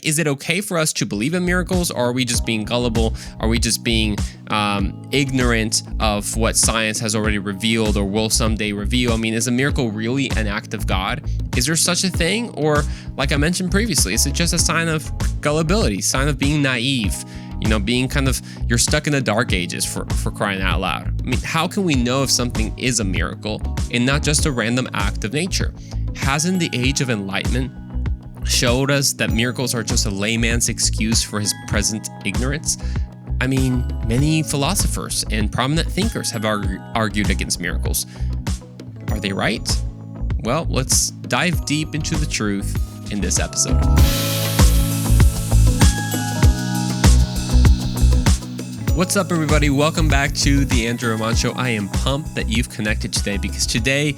Is it okay for us to believe in miracles, or are we just being gullible? Are we just being ignorant of what science has already revealed or will someday reveal? I mean, is a miracle really an act of God? Is there such a thing? Or, like I mentioned previously, is it just a sign of gullibility, sign of being naive? Being kind of, you're stuck in the dark ages for crying out loud. I mean, how can we know if something is a miracle and not just a random act of nature? Hasn't the age of enlightenment showed us that miracles are just a layman's excuse for his present ignorance? I mean, many philosophers and prominent thinkers have argued against miracles. Are they right? Well, let's dive deep into the truth in this episode. What's up, everybody? Welcome back to the Andrew Ramon Show. I am pumped that you've connected today because today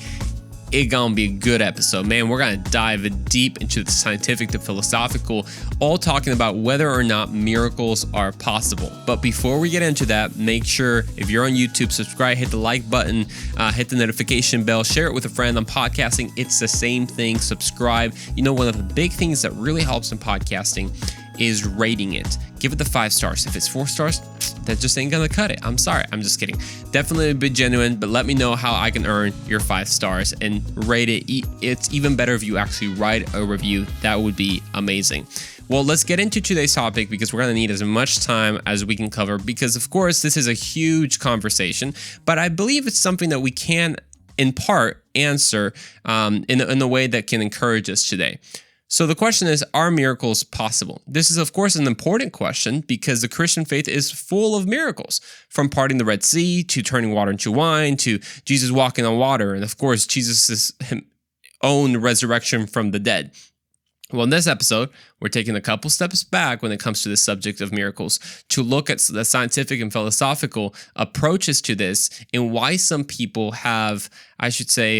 it's gonna be a good episode, man. We're gonna dive deep into the scientific, the philosophical, all talking about whether or not miracles are possible. But before we get into that, make sure if you're on YouTube, subscribe, hit the like button, hit the notification bell, share it with a friend. On podcasting, it's the same thing. Subscribe. One of the big things that really helps in podcasting is rating it. Give it the 5 stars. If it's 4 stars, that just ain't gonna cut it. I'm sorry. I'm just kidding. Definitely be genuine, but let me know how I can earn your 5 stars and rate it. It's even better if you actually write a review. That would be amazing. Well, let's get into today's topic because we're gonna need as much time as we can cover because, of course, this is a huge conversation, but I believe it's something that we can, in part, answer in a way that can encourage us today. So the question is, are miracles possible? This is, of course, an important question because the Christian faith is full of miracles, from parting the Red Sea to turning water into wine to Jesus walking on water, and of course, Jesus' own resurrection from the dead. Well, in this episode, we're taking a couple steps back when it comes to the subject of miracles to look at the scientific and philosophical approaches to this and why some people have, I should say,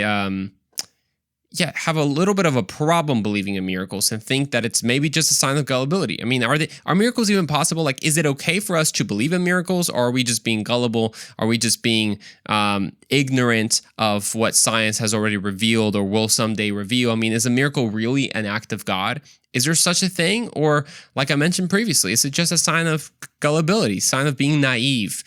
have a little bit of a problem believing in miracles and think that it's maybe just a sign of gullibility. I mean, are miracles even possible? Like, is it okay for us to believe in miracles, or are we just being gullible? Are we just being ignorant of what science has already revealed or will someday reveal? I mean, is a miracle really an act of God? Is there such a thing? Or, like I mentioned previously, is it just a sign of gullibility, sign of being naive?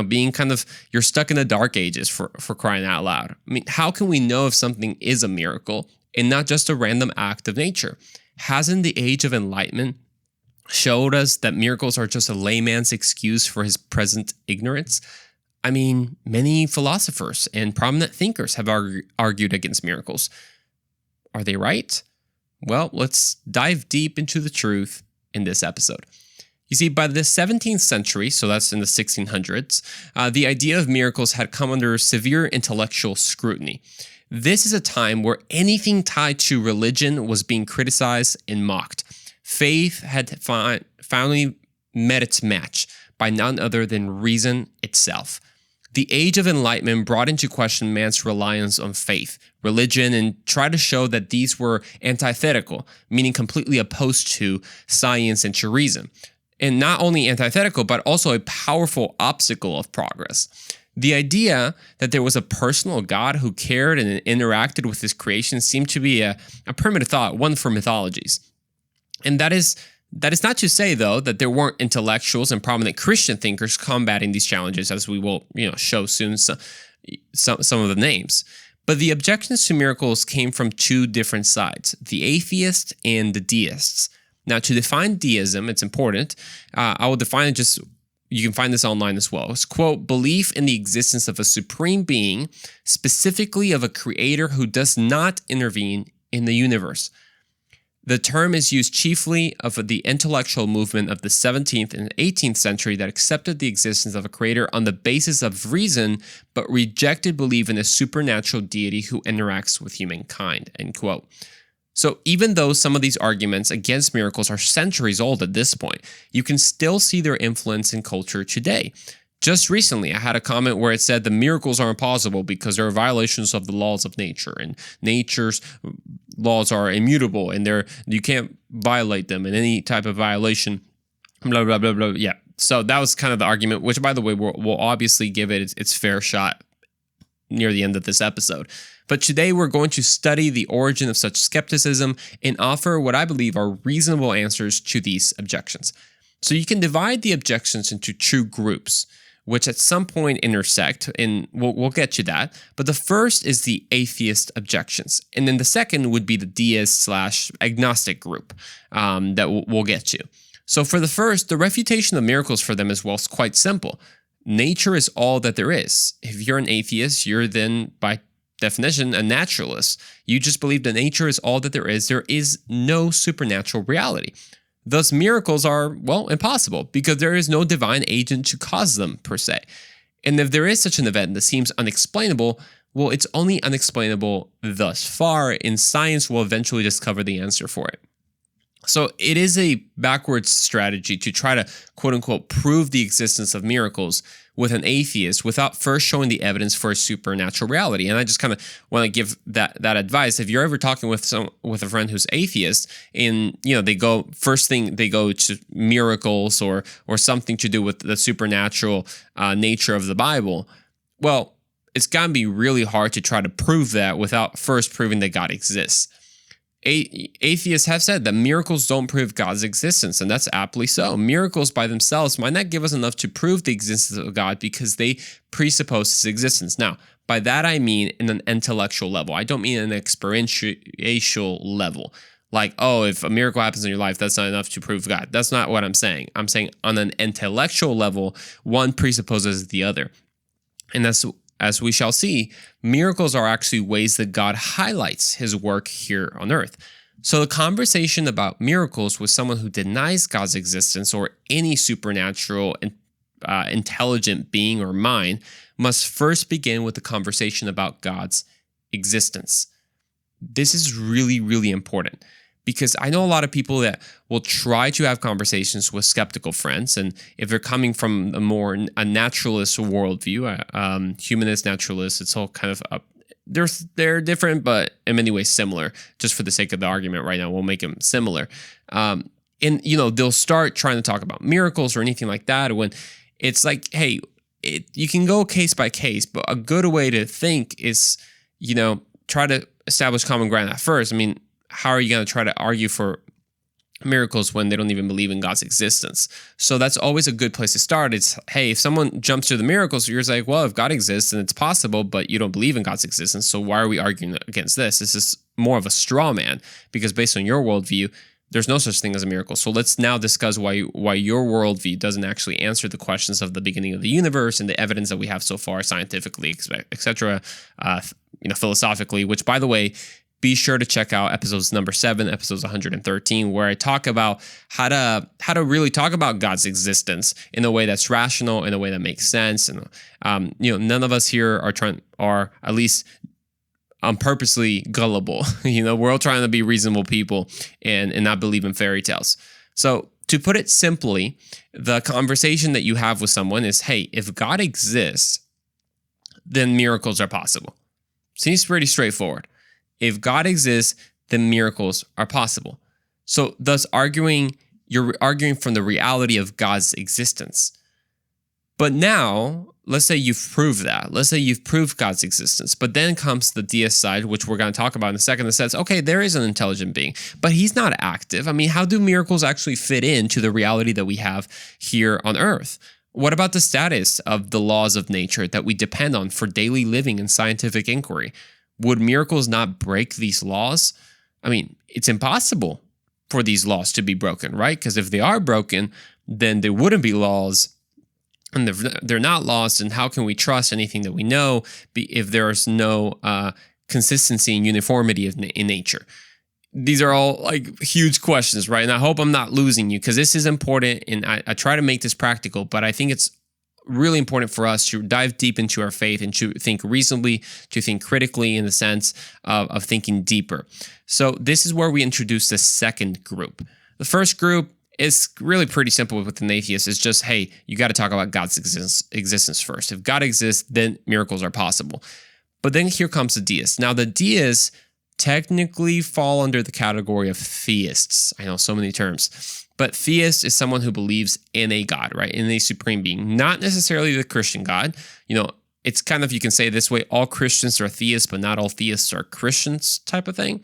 Being kind of, you're stuck in the dark ages for crying out loud. I mean, how can we know if something is a miracle and not just a random act of nature? Hasn't the age of enlightenment showed us that miracles are just a layman's excuse for his present ignorance? I mean, many philosophers and prominent thinkers have argued against miracles. Are they right? Well, let's dive deep into the truth in this episode. You see, by the 17th century, so that's in the 1600s, the idea of miracles had come under severe intellectual scrutiny. This is a time where anything tied to religion was being criticized and mocked. Faith had finally met its match by none other than reason itself. The Age of Enlightenment brought into question man's reliance on faith, religion, and tried to show that these were antithetical, meaning completely opposed to science and to reason. And not only antithetical, but also a powerful obstacle of progress. The idea that there was a personal God who cared and interacted with his creation seemed to be a primitive thought, one for mythologies. And that is not to say, though, that there weren't intellectuals and prominent Christian thinkers combating these challenges, as we will show soon some of the names. But the objections to miracles came from two different sides, the atheists and the deists. Now, to define deism, it's important. I will define it you can find this online as well. It's, quote, belief in the existence of a supreme being, specifically of a creator who does not intervene in the universe. The term is used chiefly of the intellectual movement of the 17th and 18th century that accepted the existence of a creator on the basis of reason, but rejected belief in a supernatural deity who interacts with humankind, end quote. So even though some of these arguments against miracles are centuries old at this point, you can still see their influence in culture today. Just recently, I had a comment where it said the miracles are impossible because there are violations of the laws of nature, and nature's laws are immutable, and you can't violate them, and any type of violation, blah, blah, blah, blah. Yeah. So that was kind of the argument, which, by the way, we'll obviously give it its fair shot. near the end of this episode. But today we're going to study the origin of such skepticism and offer what I believe are reasonable answers to these objections. So you can divide the objections into two groups, which at some point intersect, and we'll get to that. But the first is the atheist objections, and then the second would be the deist/agnostic group that we'll get to. So for the first, the refutation of miracles for them is, well, quite simple. Nature is all that there is. If you're an atheist, you're then, by definition, a naturalist. You just believe that nature is all that there is. There is no supernatural reality. Thus, miracles are, well, impossible because there is no divine agent to cause them, per se. And if there is such an event that seems unexplainable, well, it's only unexplainable thus far, and science will eventually discover the answer for it. So it is a backwards strategy to try to, quote unquote, prove the existence of miracles with an atheist without first showing the evidence for a supernatural reality. And I just kind of want to give that advice. If you're ever talking with a friend who's atheist, and they go to miracles or something to do with the supernatural nature of the Bible, well, it's got to be really hard to try to prove that without first proving that God exists. Atheists have said that miracles don't prove God's existence, and that's aptly so. Miracles by themselves might not give us enough to prove the existence of God because they presuppose his existence. Now, by that I mean in an intellectual level. I don't mean an experiential level. Like, oh, if a miracle happens in your life, that's not enough to prove God. That's not what I'm saying. I'm saying on an intellectual level, one presupposes the other. And that's, as we shall see, miracles are actually ways that God highlights his work here on earth. So the conversation about miracles with someone who denies God's existence or any supernatural intelligent being or mind must first begin with the conversation about God's existence. This is really, really important, because I know a lot of people that will try to have conversations with skeptical friends, and if they're coming from a naturalist worldview, humanist, naturalist, it's all kind of they're different, but in many ways similar. Just for the sake of the argument right now, we'll make them similar. And they'll start trying to talk about miracles or anything like that when it's like, hey, you can go case by case, but a good way to think is, try to establish common ground at first. I mean, how are you going to try to argue for miracles when they don't even believe in God's existence? So that's always a good place to start. It's, hey, if someone jumps to the miracles, you're like, well, if God exists and it's possible, but you don't believe in God's existence, so why are we arguing against this? This is more of a straw man, because based on your worldview, there's no such thing as a miracle. So let's now discuss why your worldview doesn't actually answer the questions of the beginning of the universe and the evidence that we have so far scientifically, etc., philosophically, which, by the way, be sure to check out episodes number 7, episodes 113, where I talk about how to really talk about God's existence in a way that's rational, in a way that makes sense. And none of us here are at least purposely gullible. We're all trying to be reasonable people and not believe in fairy tales. So to put it simply, the conversation that you have with someone is, hey, if God exists, then miracles are possible. Seems pretty straightforward. If God exists, then miracles are possible. So thus you're arguing from the reality of God's existence. But now, let's say you've proved that. Let's say you've proved God's existence. But then comes the deist side, which we're going to talk about in a second, that says, okay, there is an intelligent being, but he's not active. I mean, how do miracles actually fit into the reality that we have here on earth? What about the status of the laws of nature that we depend on for daily living and scientific inquiry? Would miracles not break these laws? I mean, it's impossible for these laws to be broken, right? Because if they are broken, then there wouldn't be laws. And if they're not laws, then how can we trust anything that we know if there's no consistency and uniformity in nature? These are all like huge questions, right? And I hope I'm not losing you, because this is important, and I try to make this practical, but I think it's really important for us to dive deep into our faith and to think reasonably, to think critically in the sense of thinking deeper. So this is where we introduce the second group. The first group is really pretty simple with an atheist. It's just, hey, you got to talk about God's existence first. If God exists, then miracles are possible. But then here comes the deists. Now, the deists technically fall under the category of theists. I know so many terms. But theist is someone who believes in a God, right? In a supreme being, not necessarily the Christian God. it's kind of, you can say it this way, all Christians are theists, but not all theists are Christians type of thing.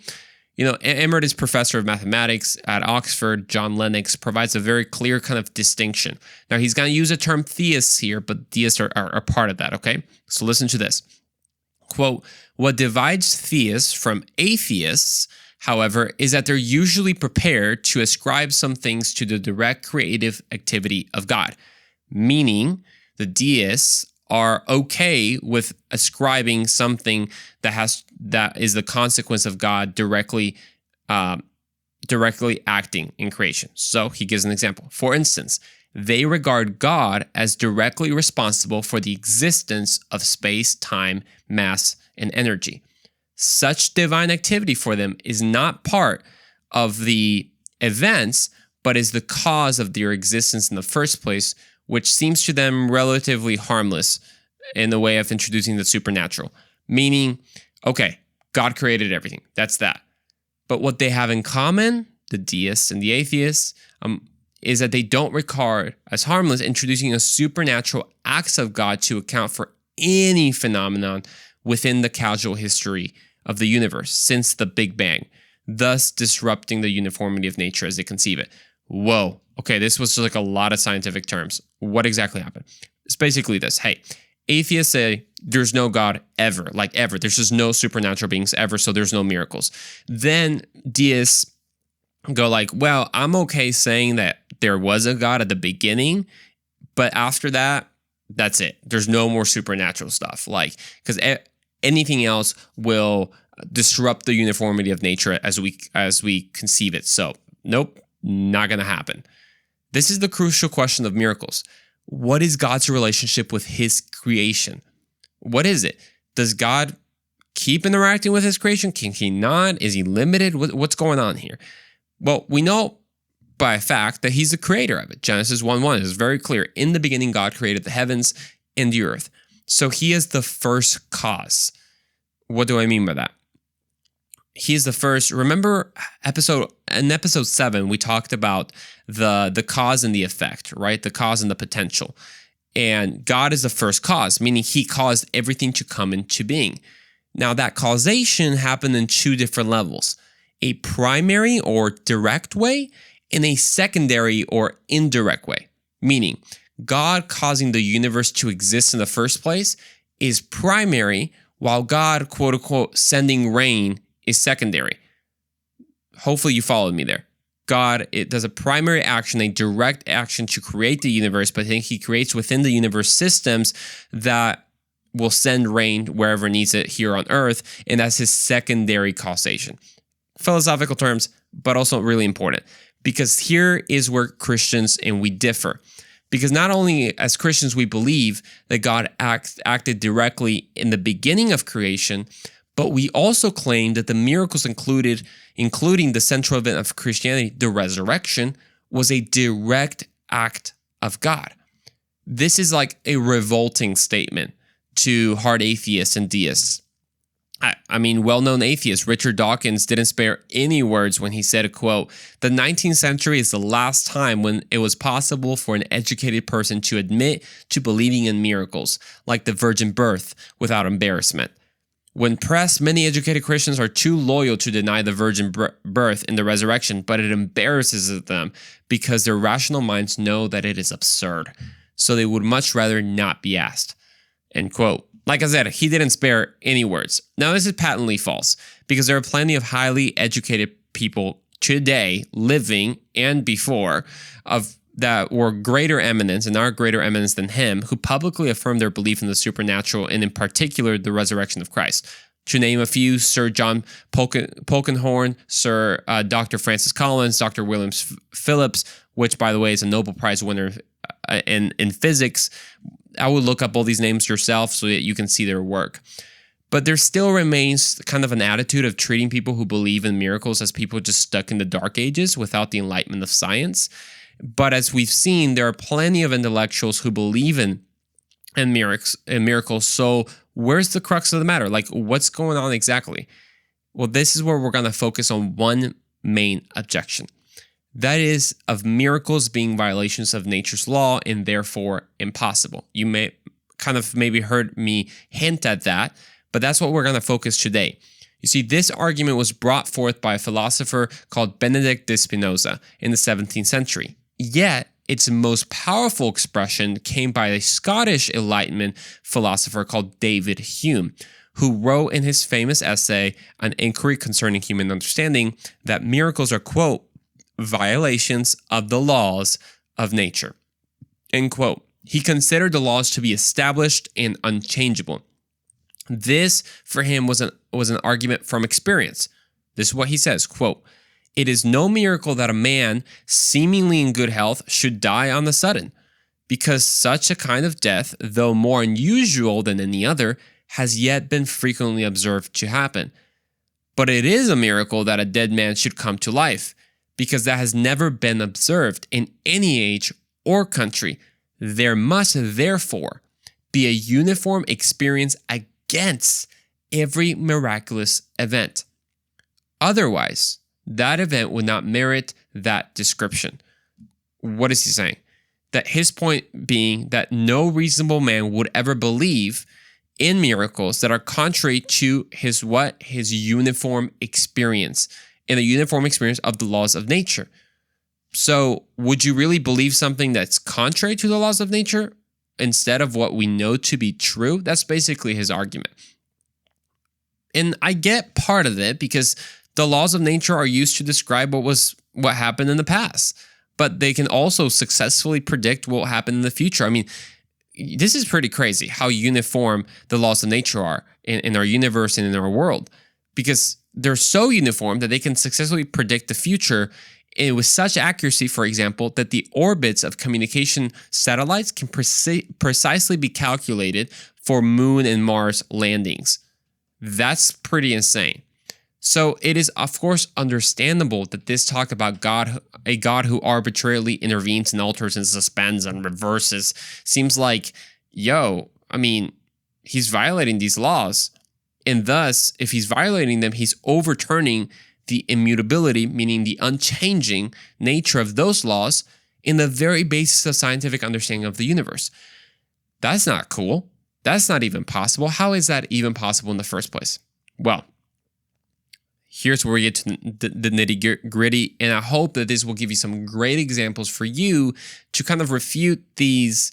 Emeritus professor of mathematics at Oxford, John Lennox, provides a very clear kind of distinction. Now, he's going to use the term theists here, but deists are part of that, okay? So listen to this. Quote, what divides theists from atheists, however, is that they're usually prepared to ascribe some things to the direct creative activity of God. Meaning, the deists are okay with ascribing something that is the consequence of God directly acting in creation. So he gives an example. For instance, they regard God as directly responsible for the existence of space, time, mass, and energy. Such divine activity for them is not part of the events, but is the cause of their existence in the first place, which seems to them relatively harmless in the way of introducing the supernatural. Meaning, okay, God created everything. That's that. But what they have in common, the deists and the atheists, is that they don't regard as harmless introducing a supernatural acts of God to account for any phenomenon within the causal history of the universe since the Big Bang, thus disrupting the uniformity of nature as they conceive it. Whoa. Okay, this was just like a lot of scientific terms. What exactly happened? It's basically this. Hey, atheists say there's no God ever, like ever. There's just no supernatural beings ever, so there's no miracles. Then deists go like, well, I'm okay saying that there was a God at the beginning, but after that, that's it. There's no more supernatural stuff. Like, because anything else will disrupt the uniformity of nature as we conceive it. So, nope, not going to happen. This is the crucial question of miracles. What is God's relationship with his creation? What is it? Does God keep interacting with his creation? Can he not? Is he limited? What's going on here? Well, we know by fact that he's the creator of it. Genesis 1:1 is very clear. In the beginning, God created the heavens and the earth. So he is the first cause. What do I mean by that? He's the first. Remember in episode 7, we talked about the cause and the effect, right? The cause and the potential. And God is the first cause, meaning he caused everything to come into being. Now, that causation happened in 2 different levels: a primary or direct way and a secondary or indirect way. Meaning, God causing the universe to exist in the first place is primary, while God, quote unquote, sending rain is secondary. Hopefully you followed me there. God, it does a primary action, a direct action to create the universe, but then he creates within the universe systems that will send rain wherever it needs it here on earth, and that's his secondary causation. Philosophical terms, but also really important, because here is where Christians and we differ. Because not only as Christians we believe that God acted directly in the beginning of creation, but we also claim that the miracles including the central event of Christianity, the resurrection, was a direct act of God. This is like a revolting statement to hard atheists and deists. I mean, well-known atheist Richard Dawkins didn't spare any words when he said, quote, "The 19th century is the last time when it was possible for an educated person to admit to believing in miracles, like the virgin birth, without embarrassment. When pressed, many educated Christians are too loyal to deny the virgin birth and the resurrection, but it embarrasses them because their rational minds know that it is absurd. So they would much rather not be asked." End quote. Like I said, he didn't spare any words. Now, this is patently false because there are plenty of highly educated people today, living and before, that were greater eminence and are greater eminence than him, who publicly affirm their belief in the supernatural and in particular the resurrection of Christ. To name a few: Sir John Polkinghorne, Sir Dr. Francis Collins, Dr. William Phillips, which, by the way, is a Nobel Prize winner in physics. I would look up all these names yourself so that you can see their work. But there still remains kind of an attitude of treating people who believe in miracles as people just stuck in the dark ages without the enlightenment of science. But as we've seen, there are plenty of intellectuals who believe in miracles. So where's the crux of the matter? Like, what's going on exactly? Well, this is where we're going to focus on one main objection. That is, of miracles being violations of nature's law and therefore impossible. You may kind of maybe heard me hint at that, but that's what we're going to focus today. You see, this argument was brought forth by a philosopher called Benedict de Spinoza in the 17th century. Yet, its most powerful expression came by a Scottish Enlightenment philosopher called David Hume, who wrote in his famous essay, An Inquiry Concerning Human Understanding, that miracles are, quote, violations of the laws of nature, end quote. He considered the laws to be established and unchangeable. This, for him, was an argument from experience. This is what he says, quote, it is no miracle that a man, seemingly in good health, should die on the sudden, because such a kind of death, though more unusual than any other, has yet been frequently observed to happen. But it is a miracle that a dead man should come to life, because that has never been observed in any age or country. There must, therefore, be a uniform experience against every miraculous event. Otherwise, that event would not merit that description. What is he saying? That his point being that no reasonable man would ever believe in miracles that are contrary to his uniform experience, and the uniform experience of the laws of nature. So, would you really believe something that's contrary to the laws of nature instead of what we know to be true? That's basically his argument. And I get part of it because the laws of nature are used to describe what happened in the past, but they can also successfully predict what will happen in the future. I mean, this is pretty crazy how uniform the laws of nature are in our universe and in our world, because they're so uniform that they can successfully predict the future with such accuracy, for example, that the orbits of communication satellites can precisely be calculated for Moon and Mars landings. That's pretty insane. So it is, of course, understandable that this talk about God, a God who arbitrarily intervenes and alters and suspends and reverses, seems like, he's violating these laws. And thus, if he's violating them, he's overturning the immutability, meaning the unchanging nature of those laws in the very basis of scientific understanding of the universe. That's not cool. That's not even possible. How is that even possible in the first place? Well, here's where we get to the nitty gritty, and I hope that this will give you some great examples for you to kind of refute these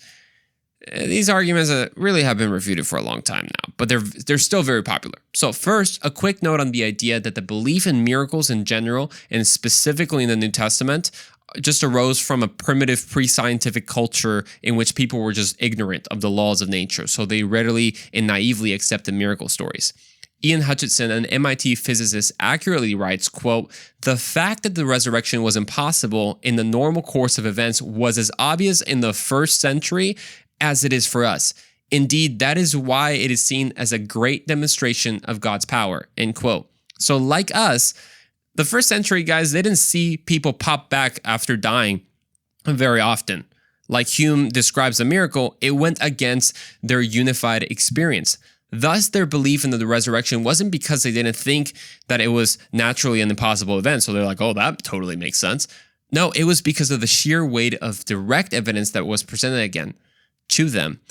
arguments that really have been refuted for a long time now, but they're still very popular. So first, a quick note on the idea that the belief in miracles in general, and specifically in the New Testament, just arose from a primitive pre-scientific culture in which people were just ignorant of the laws of nature, so they readily and naively accepted miracle stories. Ian Hutchinson, an MIT physicist, accurately writes, quote, the fact that the resurrection was impossible in the normal course of events was as obvious in the first century as it is for us. Indeed, that is why it is seen as a great demonstration of God's power, end quote. So like us, the first century guys, they didn't see people pop back after dying very often. Like Hume describes a miracle, it went against their unified experience. Thus, their belief in the resurrection wasn't because they didn't think that it was naturally an impossible event. So they're like, oh, that totally makes sense. No, it was because of the sheer weight of direct evidence that was presented again to them,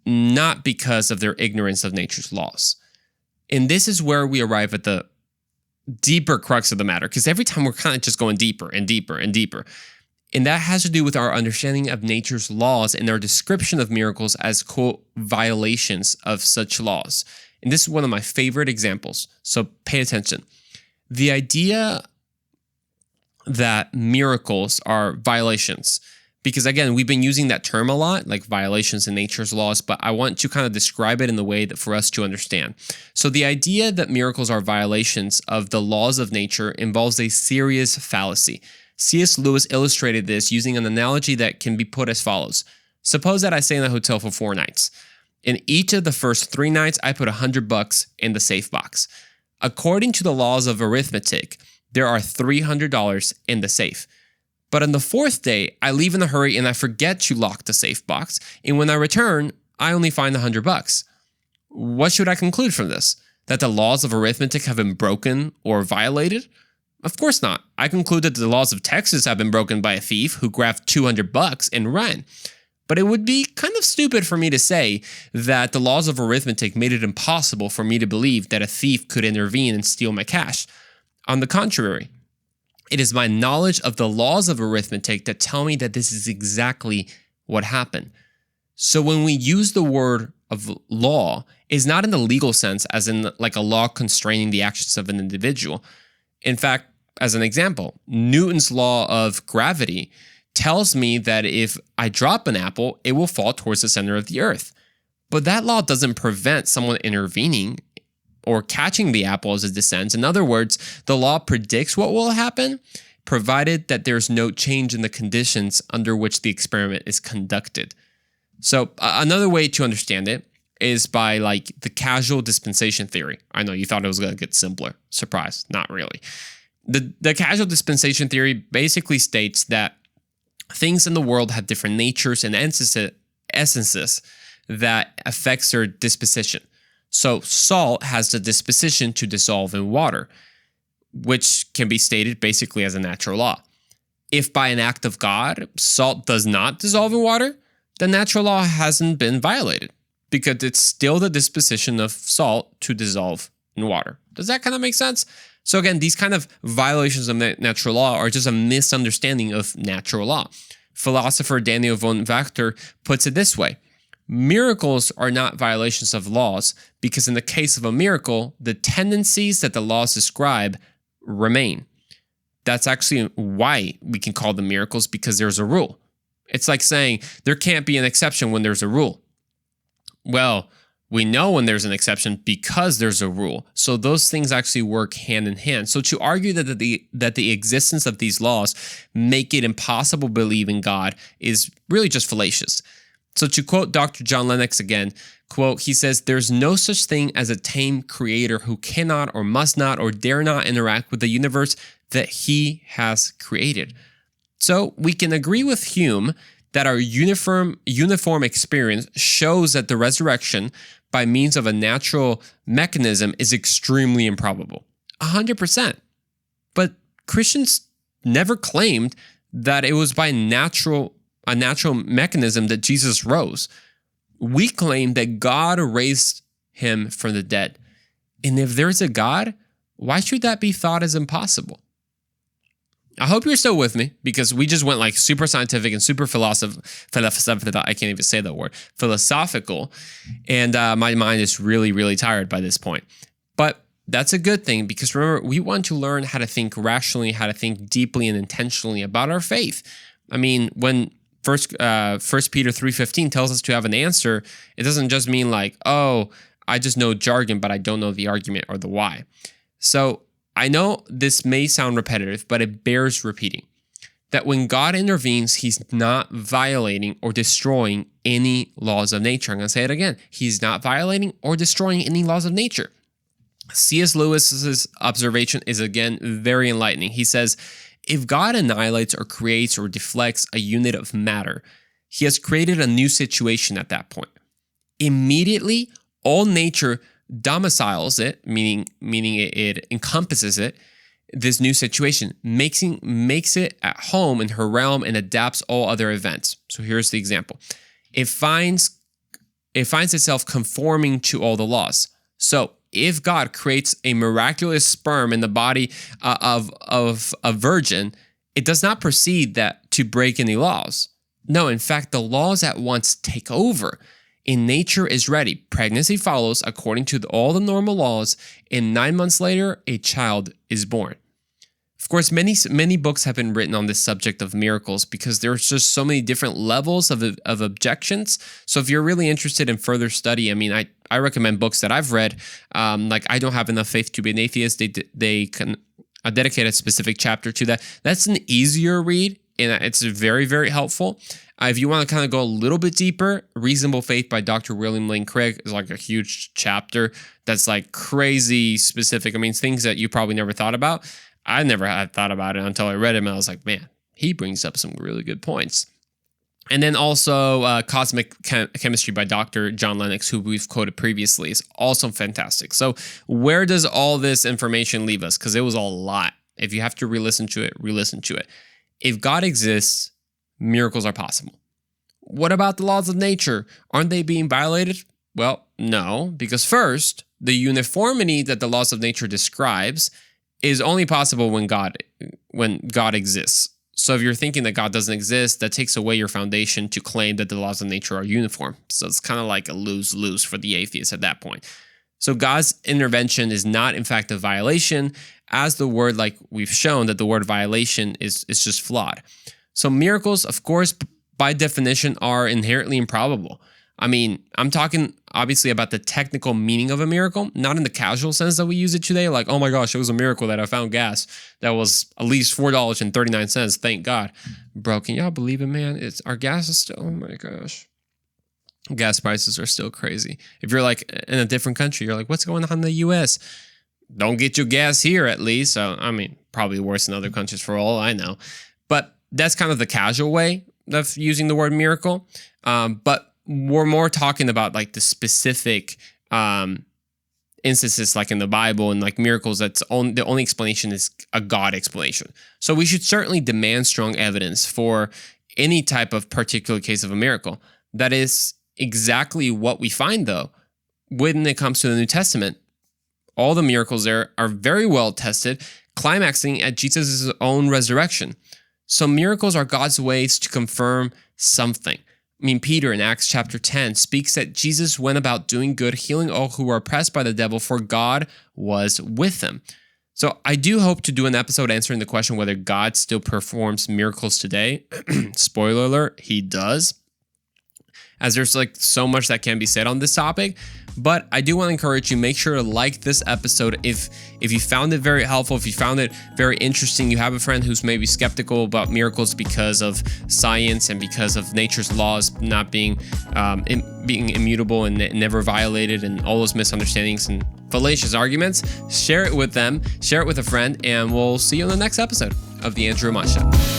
not because of their ignorance of nature's laws. And this is where we arrive at the deeper crux of the matter, because every time we're kind of just going deeper and deeper and deeper. And that has to do with our understanding of nature's laws and our description of miracles as, quote, violations of such laws. And this is one of my favorite examples, so pay attention. The idea that miracles are violations, because again, we've been using that term a lot, like violations in nature's laws, but I want to kind of describe it in the way that for us to understand. So the idea that miracles are violations of the laws of nature involves a serious fallacy. C.S. Lewis illustrated this using an analogy that can be put as follows. Suppose that I stay in a hotel for 4 nights. In each of the first 3 nights, I put $100 in the safe box. According to the laws of arithmetic, there are $300 in the safe. But on the 4th day, I leave in a hurry and I forget to lock the safe box. And when I return, I only find $100. What should I conclude from this? That the laws of arithmetic have been broken or violated? Of course not. I conclude that the laws of Texas have been broken by a thief who grabbed $200 and ran. But it would be kind of stupid for me to say that the laws of arithmetic made it impossible for me to believe that a thief could intervene and steal my cash. On the contrary, it is my knowledge of the laws of arithmetic that tell me that this is exactly what happened. So when we use the word of law, it's not in the legal sense as in like a law constraining the actions of an individual. In fact, as an example, Newton's law of gravity tells me that if I drop an apple, it will fall towards the center of the earth. But that law doesn't prevent someone intervening or catching the apple as it descends. In other words, the law predicts what will happen, provided that there's no change in the conditions under which the experiment is conducted. So another way to understand it is by like the causal dispensation theory. I know you thought it was going to get simpler. Surprise, not really. The causal dispensation theory basically states that things in the world have different natures and essences that affects their disposition. So salt has the disposition to dissolve in water, which can be stated basically as a natural law. If by an act of God, salt does not dissolve in water, the natural law hasn't been violated because it's still the disposition of salt to dissolve in water. Does that kind of make sense? So again, these kind of violations of natural law are just a misunderstanding of natural law. Philosopher Daniel von Wachter puts it this way: miracles are not violations of laws because in the case of a miracle, the tendencies that the laws describe remain. That's actually why we can call them miracles, because there's a rule. It's like saying there can't be an exception when there's a rule. Well, we know when there's an exception because there's a rule. So those things actually work hand in hand. So to argue that the existence of these laws make it impossible to believe in God is really just fallacious. So to quote Dr. John Lennox again, quote, he says, "There's no such thing as a tame creator who cannot or must not or dare not interact with the universe that he has created." So we can agree with Hume that our uniform experience shows that the resurrection by means of a natural mechanism is extremely improbable. 100%. But Christians never claimed that it was by a natural mechanism that Jesus rose. We claim that God raised him from the dead. And if there's a God, why should that be thought as impossible? I hope you're still with me, because we just went like super scientific and super philosophical. I can't even say that word. Philosophical. And my mind is really, really tired by this point. But that's a good thing, because remember, we want to learn how to think rationally, how to think deeply and intentionally about our faith. I mean, when First Peter 3:15 tells us to have an answer, it doesn't just mean like, oh, I just know jargon, but I don't know the argument or the why. So I know this may sound repetitive, but it bears repeating. That when God intervenes, he's not violating or destroying any laws of nature. I'm going to say it again. He's not violating or destroying any laws of nature. C.S. Lewis's observation is again very enlightening. He says, if God annihilates or creates or deflects a unit of matter, he has created a new situation at that point. Immediately, all nature domiciles it, meaning it encompasses it, this new situation, makes it at home in her realm and adapts all other events. So here's the example. It finds itself conforming to all the laws. So if God creates a miraculous sperm in the body of a virgin, it does not proceed that to break any laws. No, in fact, the laws at once take over. In nature is ready. Pregnancy follows according to all the normal laws, and 9 months later, a child is born. Of course, many books have been written on this subject of miracles because there's just so many different levels of objections. So if you're really interested in further study, I mean, I recommend books that I've read, like I Don't Have Enough Faith to Be an Atheist. They can dedicate a specific chapter to that. That's an easier read, and it's very, very helpful. If you want to kind of go a little bit deeper, Reasonable Faith by Dr. William Lane Craig is like a huge chapter that's like crazy specific. I mean, things that you probably never thought about. I never had thought about it until I read him, and I was like, man, he brings up some really good points. And then also Cosmic Chemistry by Dr. John Lennox, who we've quoted previously, is also fantastic. So where does all this information leave us? Because it was a lot. If you have to re-listen to it, re-listen to it. If God exists, miracles are possible. what about the laws of nature? Aren't they being violated? Well, no, because first, the uniformity that the laws of nature describes is only possible when God exists. So if you're thinking that God doesn't exist, that takes away your foundation to claim that the laws of nature are uniform. So it's kind of like a lose-lose for the atheist at that point. So God's intervention is not, in fact, a violation, as the word, like we've shown, that the word violation is just flawed. So miracles, of course, by definition, are inherently improbable. I mean, I'm talking obviously about the technical meaning of a miracle, not in the casual sense that we use it today. Like, oh my gosh, it was a miracle that I found gas that was at least $4.39. Thank God. Bro, can y'all believe it, man? Our gas is still, oh my gosh. Gas prices are still crazy. If you're like in a different country, you're like, what's going on in the US? Don't get your gas here at least. So, I mean, probably worse in other countries for all I know. But that's kind of the casual way of using the word miracle. But we're more talking about like the specific instances like in the Bible and like miracles the only explanation is a God explanation. So we should certainly demand strong evidence for any type of particular case of a miracle. That is exactly what we find though when it comes to the New Testament. All the miracles there are very well tested, climaxing at Jesus' own resurrection. So miracles are God's ways to confirm something. I mean, Peter in Acts chapter 10 speaks that Jesus went about doing good, healing all who were oppressed by the devil, for God was with him. So I do hope to do an episode answering the question whether God still performs miracles today. Spoiler alert, he does. As there's like so much that can be said on this topic. But I do want to encourage you, make sure to like this episode if you found it very helpful, if you found it very interesting, you have a friend who's maybe skeptical about miracles because of science and because of nature's laws not being immutable and never violated and all those misunderstandings and fallacious arguments, share it with them, share it with a friend, and we'll see you in the next episode of The Andrew Ramon Show.